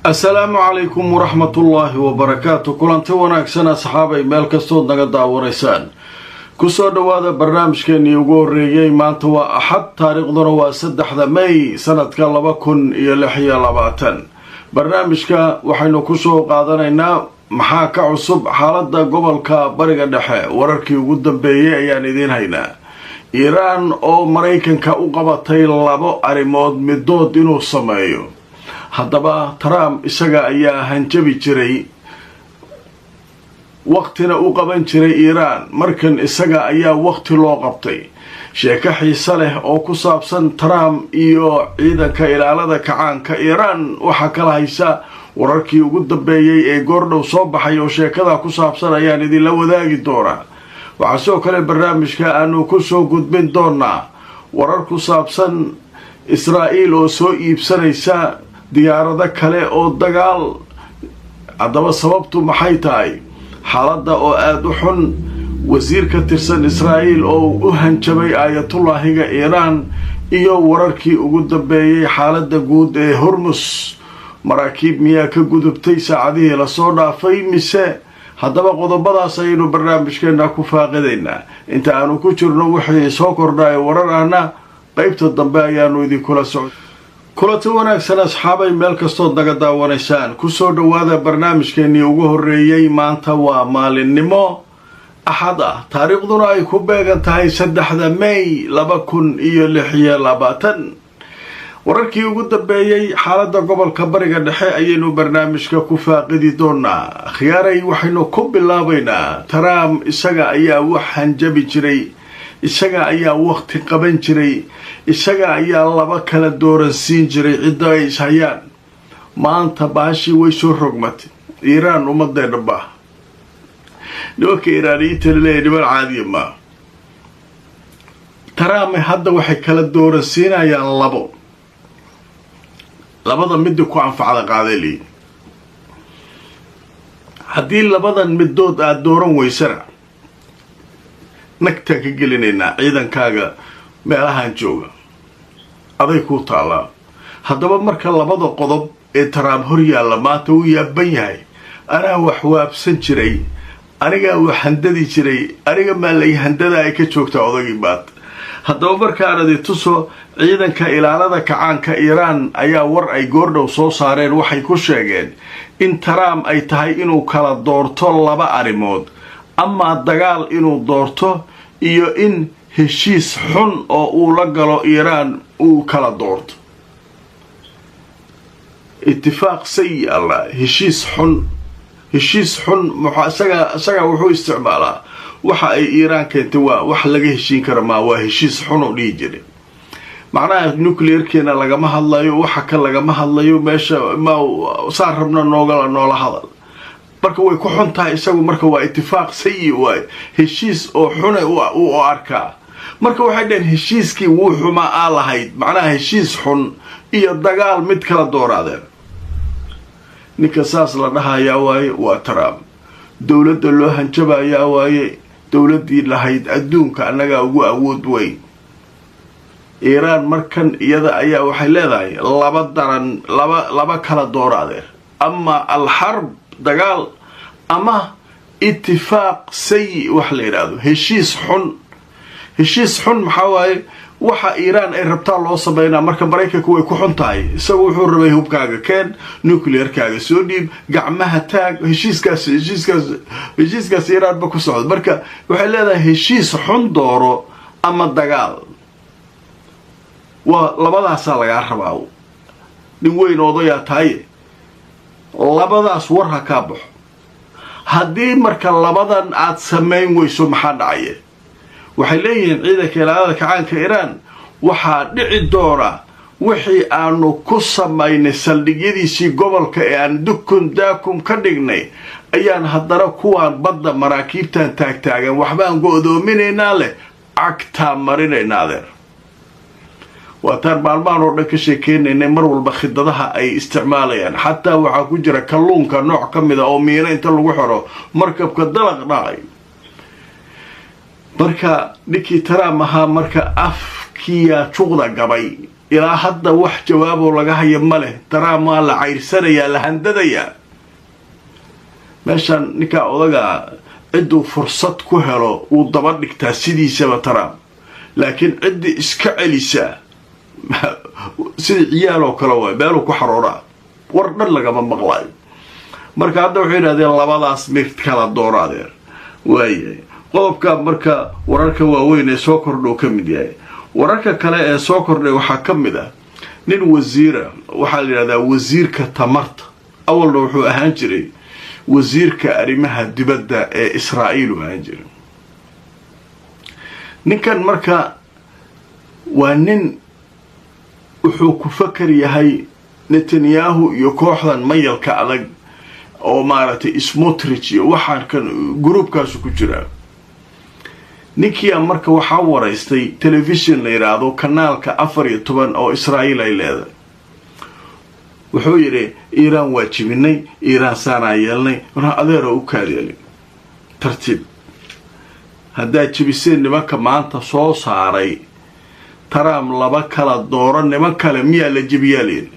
السلام عليكم ورحمة الله وبركاته. كلانتي wanaagsan asxaabay meel kastood naga daawanaysaan. kusoo dhawaada barnaamijkeeni ugu horeeyay maanta waa Axad taariikhduna waa 3 May sanadka 2026. barnaamijka waxaynu ku soo qaadanaynaa maxaa ka cusub xaaladda gobolka Bariga Dhexe. wararkii ugu dambeeyay ayaan idin haynaa. Iiraan oo Mareykanka u qabatay labo arrimood midood inuu sameeyo. haddaba Trump isaga ayaa hanjabi jiray waqtina u qaban jiray Iiraan, markan isaga ayaa waqti loo qabtay. sheeko xiiso leh oo ku saabsan Trump iyo ciidanka ilaalada kacaanka Iiraan waxa kala haysa wararkii ugu dambeeyay ee goordhow soo baxay oo sheekada ku saabsan ayaan idin la wadaagi doonaa. waxa soo kale barnaamijka aanu ku soo gudbin doonaa warar ku saabsan Israa'iil oo soo iibsanaysa diyaarado kale oo dagaal. haddaba sababtu maxay tahay? xaaladda oo aad u xun, wasiir ka tirsan Israa'iil oo u hanjabay aayatullaahiga Iiraan, iyo wararkii ugu dambeeyay xaaladda guud ee Hormuz. maraakiib miyaa ka gudubtay saacadihii la soo dhaafay mise? haddaba qodobadaas ayaynu barnaamijkeena ku faaqidaynaa. inta aanu ku jirno wixii soo kordhay warar ahna qaybta dambe ayaanu idinkula socday. kulanti wanaagsan asxaabay meel kastood naga daawanaysaan. kusoo dhawaada barnaamijkeenii ugu horeeyay. maanta waa maalinimo Axad ah, taariikhduna ay ku beegan tahay 3 May 2026. wararkii ugu dambeeyay xaaladda gobolka Bariga Dhexe ayaynu barnaamijka ku faaqidi doonaa. khiyaaray waxaynu ku bilaabaynaa Trump isaga ayaa wax hanjabi jiray, isaga ayaa waqti qaban jiray, isaga ayaa laba kala dooransiin jiray cidda ay ishayaan. maanta baashi way soo rogmatay. Iiraan umadeena baa nimanka Iiraaniyiinta leeyahay niman caadiya ma. Trump hadda waxay kala dooransiinayaan labada mid ku anfacda qaadeli. haddii labadan midood aad dooran weysana nagta ka gelinaynaa ciidankaaga meelahan jooga, aday ku taalaa. haddaba marka labada qodob ee Trump hor yaalla maanta uu yaaban yahay. anaa wax waabsan jiray, anigaa wax handadi jiray, aniga maa lay handada ay ka joogtaa odagii baad. haddaba markaanadi tuso ciidanka ilaalada kacaanka Iiraan ayaa war ay goordhow soo saareen waxay ku sheegeen in Trump ay tahay inuu kala doorto laba arrimood, ama dagaal inuu doorto iyo in heshiis xun oo uu la galo Iiraan uu kala doorto. اتفاق سيء الله. هشيس حن isaga wuxuu isticmaalaa waxa ay Iiraan keentay waa wax laga heshiin karo ma waa heshiis xun oo dhigi jiray. macnaha nuclear-keena lagama hadlayo, waxa ka lagama hadlayo, meesha ma saar rabna noola hadal. marka way ku xun tahay isagu. marka waa itifaaq sayyi waay, heshiis oo xun u arkaa. marka waxay dhaheen heshiiskii wuu xumaa lahayd, macnaha heshiis xun iyo dagaal mid kala dooraadeen. ninka saas la dhahayaa waaye waa Trump. dowladda loo hanjabayaa waaye dowladdii lahayd adduunka annagaa ugu awood weyn. Iiraan markan iyada ayaa waxay leedahay laba kala dooraadeen, ama alxarb dagaal, ama itifaaq sayyi wax la yidhaahdo heshiis xun. heshiis xun maxaa waaye? waxa Iiraan ay rabtaa loo sameynaa. marka Mareykanku way ku xun tahay. isagu wuxuu rabay hubkaaga keen, nuclear-kaaga soo dhiib, gacmaha taag. heshiiskaas Iiraan ba ku socda. marka waxay leedahay heshiis xun dooro ama dagaal. waa labadaasaa lagaa rabaa. nin weyn odayaa tahay, labadaas war ha kaa baxo. haddii marka labadan aad samayn weyso maxaa dhacaya? waxay leeyihiin ciidanka ilaalada kacaanka Iiraan waxaa dhici doona wixii aanu ku samaynay saldhigyadiisii gobolka ee aan dukun daakum ka dhignay ayaan haddana kuwaan badda maraakiibtan taagtaagan waxbaan go'doominaynaa leh cagtaa marinaynaa adeer. waataan maalmahan oo dhan ka sheekeynaynay mar walba khidadaha ay isticmaalayaan. xataa waxaa ku jira kalluunka nooc ka mida oo miino inta lagu xiro markabka dalaq dhacay. marka ninkii Trump ahaa marka afkiya juqda gabay ilaa hadda wax jawaaboo laga haya ma leh. Trump waa la cayrsanayaa, la handadayaa. meeshan ninka odaga ciduu fursad ku helo uu daba dhigtaa sidiisaba Trump, laakiin cidii iska celisa sida ciyaal oo kale way beelo ku xaroora war dhan lagama maqlay. marka hadda wuxuu yiraahdeen labadaas mid kala dooraadeen way qodobka marka wararka waaweyn ee soo kordho ka mid yahay. wararka kale ee soo kordhay waxa kamid ah nin wasiira waxa la yiraahdaa wasiirka tamarta, awalna wuxuu ahaan jiray wasiirka arrimaha dibadda ee Israa'iil oo ahaan jiray. ninkan marka waa nin wuxuu ku fakar yahay Netanyahu iyo kooxdan mayalka adag oo maaragtay Smotrich iyo waxaan kan groupkaas ku jira. ninkii marka waxa waraystay television la yiraahdo kanaalka 14 oo Israa'iil ay leedahay. wuxuu yiri Iran waa jibinay, Iran saana yeelnay, waxa adeero u kaadiyay tartiib. hadda jibiseen nimanka maanta soo saaray Trump laba kala dooran niman kale miyaa la jibiyay.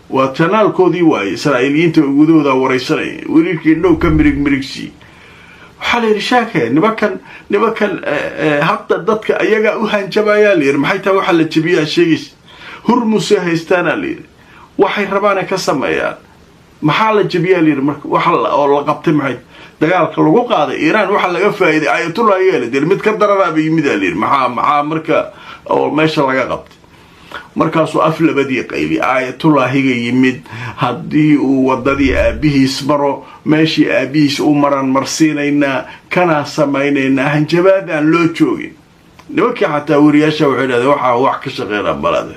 waa kanaalkoodii waay Israa'iiliyiinta ugudooda waraysanay waliilkii dhow ka mirigsi. waxa la yiraahdaa nimankan hadda dadka ayaga u hanjabaya leer maxay taa waxa la jibiyaa sheegis Hormuz haystaan leer waxay rabaan ka sameeyaan maxaa la jibiyaa leer marka waxa la qabtay maxay dagaalka lagu qaaday Iran waxa laga faa'iiday Ayatollah yeelay mid ka dararaabay yimid leer maxaa marka oo meesha laga qabtay. markaasuu aflabadii qayli Ayatollah higa yimid haddii uu wadadii aabihiis maro meeshii aabihiis u maran marsiinayna kana sameynayna hanjabaad aan loo joogin. nimankii xataa wariyaasha waxay yiraahdeen waxa wax ka shaqeynaa balada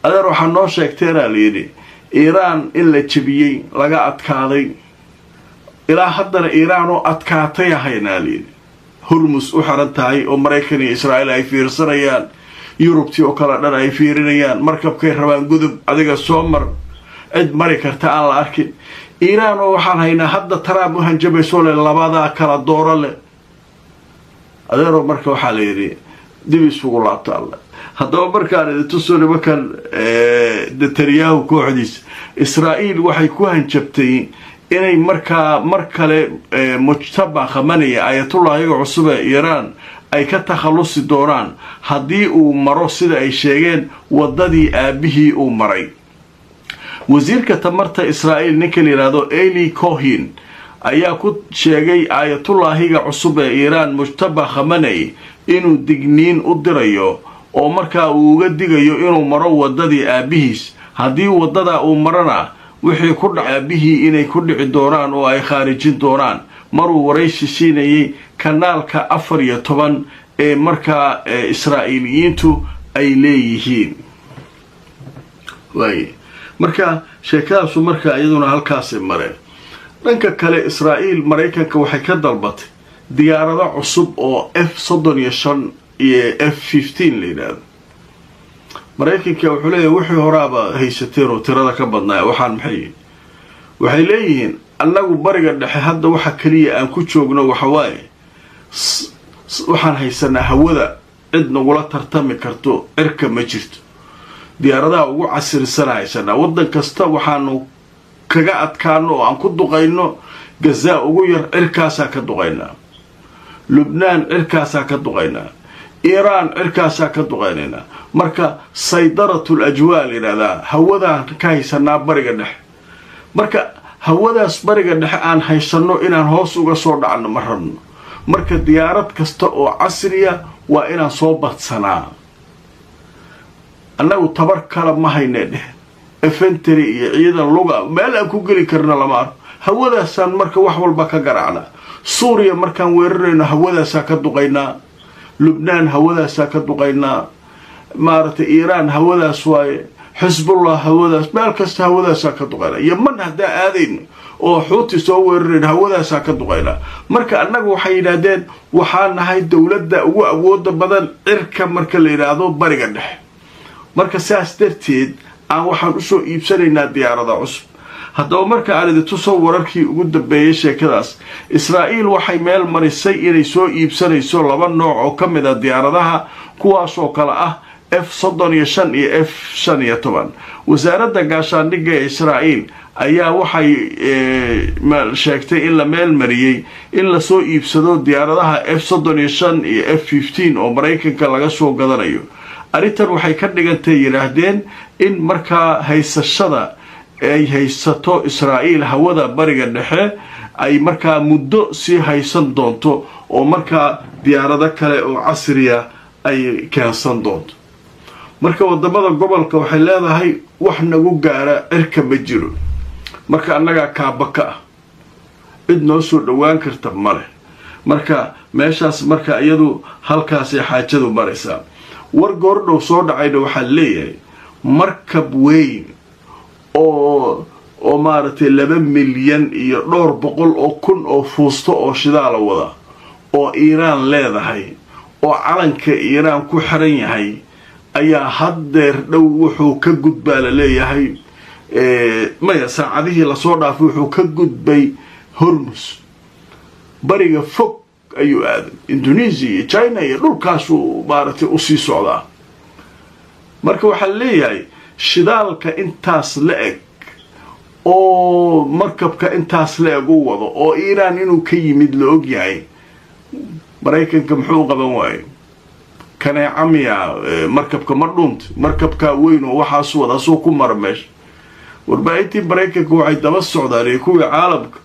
adeer waxa noo sheegteena leeyay Iran in la jabiyay laga adkaaday ilaa haddana Iran oo adkaatay hayna leeyay Hormuz u xiran tahay oo Mareykan iyo Israa'iil ay fiirsanayaan, Yurubti oo kala dhan ay fiirinayaan, markabkay rabaan gudub adiga soo mar cid mari karta aan la arkin. Iran oo waxaan haynaa hadda Trump u hanjabayso labada kala dooro leh. adeero marka waxa la yiri dib isugu laabta Allah. haddaba markaan tusoo nimankan Netanyahu kooxdiis Israa'iil waxay ku hanjabtay inay marka mar kale mujtaba Khamenei Ayatollah iyaga cusub ee Iran ay ka takhalusi doonaan haddii uu maro sida ay sheegeen wadadii aabihii uu maray. wasiirka tamarta Israa'iil ninka la yiraahdo Eli Cohen ayaa ku sheegay Ayatollah iyaga cusub ee Iran mujtaba Khamenei inuu digniin u dirayo oo marka uu uga digayo inuu maro wadadii aabihiis haddii wadada uu marana wixii ku dhacay aabihii inay ku dhici doonaan oo ay khaarijin doonaan. maruu waraysi siinayay kanaalka 14 ee marka Israa'iiliyiintu ay leeyihiin. way marka sheekadaas marka iyaduna halkaas mareen. dhanka kale Israa'iil Mareykanka waxay ka dalbatay diyaarado cusub oo F-35 iyo F-15 leeyahay. Mareykanka wuxuu leeyahay wixii horaaba haysateen oo tirada ka badnaa waxaan waxay leeyihiin annagu bariga dhexe hadda waxa kaliya aan ku joogno waxa waaye waxaan haysanaa hawada cid nagula tartami karto cirka ma jirto. diyaaradaha ugu casrisan haysanaa wadan kasta waxaanu kaga adkaano oo aan ku duqayno Gaza ugu yar cirkaasa ka duqaynaa, Lubnaan cirkaasa ka duqaynaa, Iran cirkaasa ka duqaynaa. marka saydaratul ajwaal iraada hawada ka haysanaa bariga dhexe. marka hawadaas bariga dhexe aan haysano inaan hoos uga soo dhacno ma rabno. marka diyaarad kasta oo casriya waa inaan soo badsanaa. annagu tabar kala ma haynee infantry iyo ciidan luga meel aan ku geli karna lama arko. hawadaasaan marka wax walba ka garaacna. Suuriya markaan weerarayno hawadaasa ka duqaynaa, Lubnaan hawadaasa ka duqaynaa, maaragtay Iran hawadaas waaye, Hezbollah hawadaas, meel kasta hawadaasa ka duqaynaa. Yemen hadda aadayno oo Xuuti soo weerarayno hawadaasa ka duqaynaa. marka annagu waxay yiraahdeen waxaan nahay dawladda ugu awoodda badan cirka marka la yiraahdo bariga dhexe. marka saas darteed aan waxaan u soo iibsanaynaa diyaarada cusub. haddaba marka aan tusoo wararkii ugu dambeeyay sheekadaas Israa'iil waxay meel marisay inay soo iibsanayso laba nooc oo kamid ah diyaaradaha kuwaas oo kala ah F-35 iyo F-15 wasaaradda gaashaandhigga ee Israa'iil ayaa waxay sheegtay in la meel mariyay in la soo iibsado diyaaradaha F-35 iyo F-15 oo Mareykanka laga soo gadanayo. arrintan waxay ka dhigantay yiraahdeen in markaa haysashada ay haysato Israa'iil hawada bariga dhexe ay markaa muddo sii haysan doonto oo markaa diyaarado kale oo casriya ay keensan doonto. marka wadamada gobolka waxay leedahay wax nagu gaara cirka ma jiro, marka annaga kaabaka cid noo soo dhawaan karta male. marka meeshaas marka iyadu halkaas ay xaajadu maraysaa. war goordhow soo dhacayna waxaa leeyahay markab weyn oo maaragtay 2 milyan iyo 200,000 oo fuusto oo shidaal wada oo Iiraan leedahay oo calanka Iiraan ku xiran yahay ayaa haddeer dhow wuxuu ka gudbaa la leeyahay maya saacadihii la soo dhaafay wuxuu ka gudbay Hormuz bariga fog ayuu aaday Indonesia iyo China iyo dhulkaasuu maaragtay u sii socdaa. marka waxaa leeyahay shidaalka intaas la eg oo markabka intaas la eg u wado oo Iiraan inuu ka yimid la og yahay, Mareykanka muxuu qaban waayay? kaneecamiya markabka ma dhuunt markabka weyn oo waxaas wada soo ku marmeesh. warbaahintii Mareykanka waxay daba socdaan kuwii caalamka.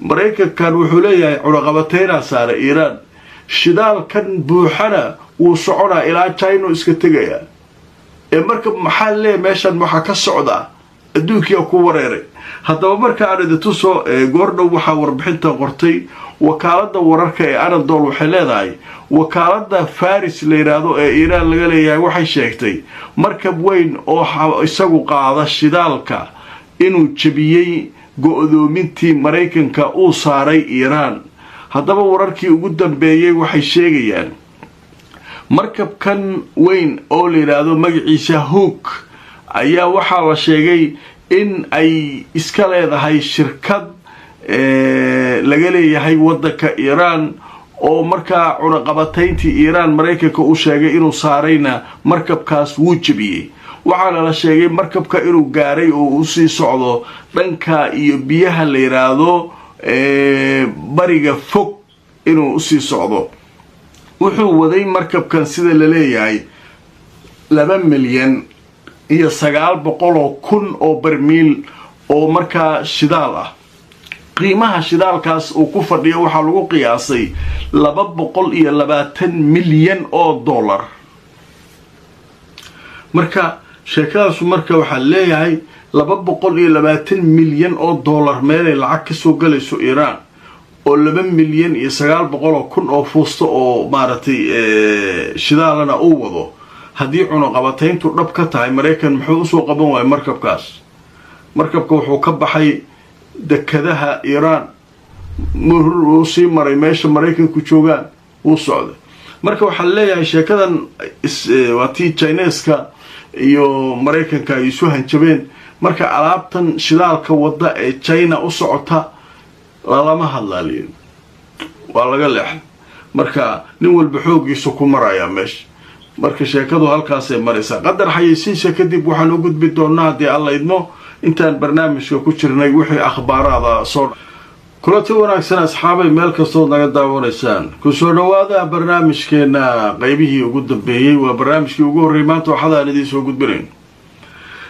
Mareykankan wuxuu leeyahay cunaqabateyna saara Iiraan, shidaalkan buuxana wuu soconaa ilaa China iska tegaya. marka maxaa leeyahay meeshan waxa ka socda adduunka ku wareeray. haddaba marka arintu soo goordhow waxa warbixinta qortay wakaalada wararka ee Anadolu waxay leedahay wakaalada Faris la yiraahdo ee Iiraan laga leeyahay waxay sheegtay markab weyn oo isagu qaada shidaalka inuu jabiyay go'doomintii Mareykanka uu saaray Iiraan. haddaba wararkii ugu dambeeyay waxay sheegayaan markabkan weyn oo la yiraahdo magaciisa Hook ayaa waxaa la sheegay in ay iska leedahay shirkad laga leeyahay wadanka Iiraan oo markaa cunaqabatayntii Iiraan Mareykanka uu sheegay inuu saarayna markabkaas wuu jabiyay. waxaana la sheegay markabka inuu gaaray oo uu sii socdo dhanka iyo biyaha la yiraahdo bariga fog inuu sii socdo. wuxuu waday markabkan sida la leeyahay 2 milyan iyo 900,000 oo barmiil oo markaa shidaal ah. qiimaha shidaalkaas uu ku fadhiyo waxaa lagu qiyaasay 220 milyan oo dollar. marka sheekadaas marka waxaa leeyahay 220 milyan oo dollar meelay lacag ka soo galayso Iiraan oo 2 milyan iyo 900,000 oo fuusto oo maaragtay shidaalana uu wado. haddii cunaqabatayntu dhab ka tahay Mareykan muxuu u soo qaban waayay markabkaas? markabka wuxuu ka baxay dekadaha Iiraan uu sii maray meesha Mareykanku joogaan uu socday. marka waxaa leeyahay sheekadan waa tii Chineska iyo Mareykanka ay isu hanjabeen. marka alaabtan shidaalka wada ee China u socota lama hadlaaliyo waa laga leex. marka nin walba xoogiisa ku maraya meesha. marka sheekadu halkaas ay maraysaa. qadar xayeysiinta kadib waxaan u gudbi doonaa hadii alla idmo intaan barnaamijka ku jirnay wixii akhbaarada soo kulanti wanaagsan asxaabay meel kastoo naga daawanaysaan. ku soo dhawaada barnaamijkeena qaybihii ugu dambeeyay. waa barnaamijkii ugu horreeyay maanta waxaan idin soo gudbinayn.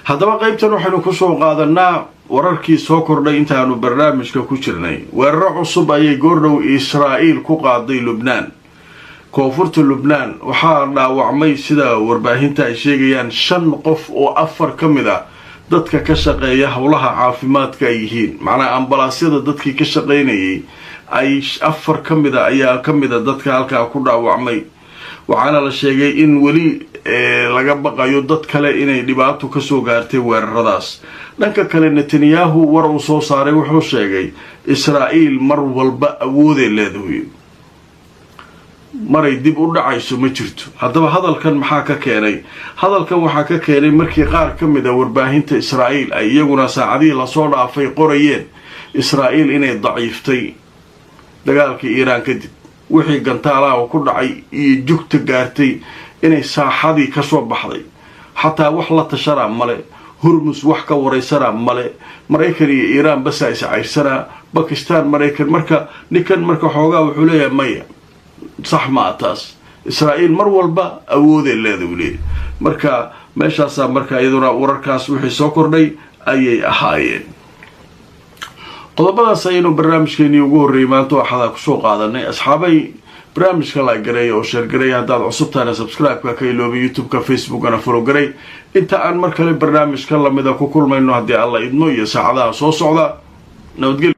haddaba qaybtan waxaynu ku soo qaadanaa wararkii soo kordhay intaanu barnaamijka ku jirnay. weeraro cusub ayay goordhow Israa'iil ku qaaday Lubnaan. koonfurta Lubnaan waxaa dhaawacmay sida warbaahinta ay sheegayaan 5 qof oo 4 ka mid ah dadka ka shaqeeya howlaha caafimaadka ay yihiin. macnaa ambalaasyada dadkii ka shaqeynayay ay 4 ka mid ah ayaa ka mid ah dadka halkaa ku dhaawacmay. waxaana la sheegay in weli laga baqayo dad kale inay dhibaato ka soo gaartay weeraradaas. dhanka kale Netanyahu war uu soo saaray wuxuu sheegay Israa'iil mar walba awooday leedahay, maray dib u dhacayso ma jirto. haddaba hadalkan maxaa ka keenay? hadalkan waxaa ka keenay markii qaar ka mid ah warbaahinta Israa'iil ay iyaguna saacadihii la soo dhaafay qorayeen Israa'iil inay daciiftay dagaalkii Iiraan kadib. wixii gantaalaha ku dhacay iyo jugta gaartay inay saaxadii ka soo baxday xataa wax la tashanaa male hurmus wax ka waraysanaa male maraykan iyo iiraan basaa is cayrsanaa bakistaan maraykan marka ninkan marka xoogaa wuxuu leeyahay maya sax maa taas israa'iil mar walba awooday leeda u leeyahy marka meeshaasaa marka iyaduna wararkaas wixii soo kordhay ayay ahaayeen qodobadaas ayaynu barnaamijkeenii ugu horreeyay maanta waxadaa kusoo qaadanay asxaabay barnaamijka la gareey oo share gareey haddaad cusubtaana subscribe-ka ka iloobi youtube-ka facebook-ana follow gareey inta aan mar kale barnaamijka lamida ku kulmayno haddii alla idmo iyo saacadaha soo socda nabadgelyo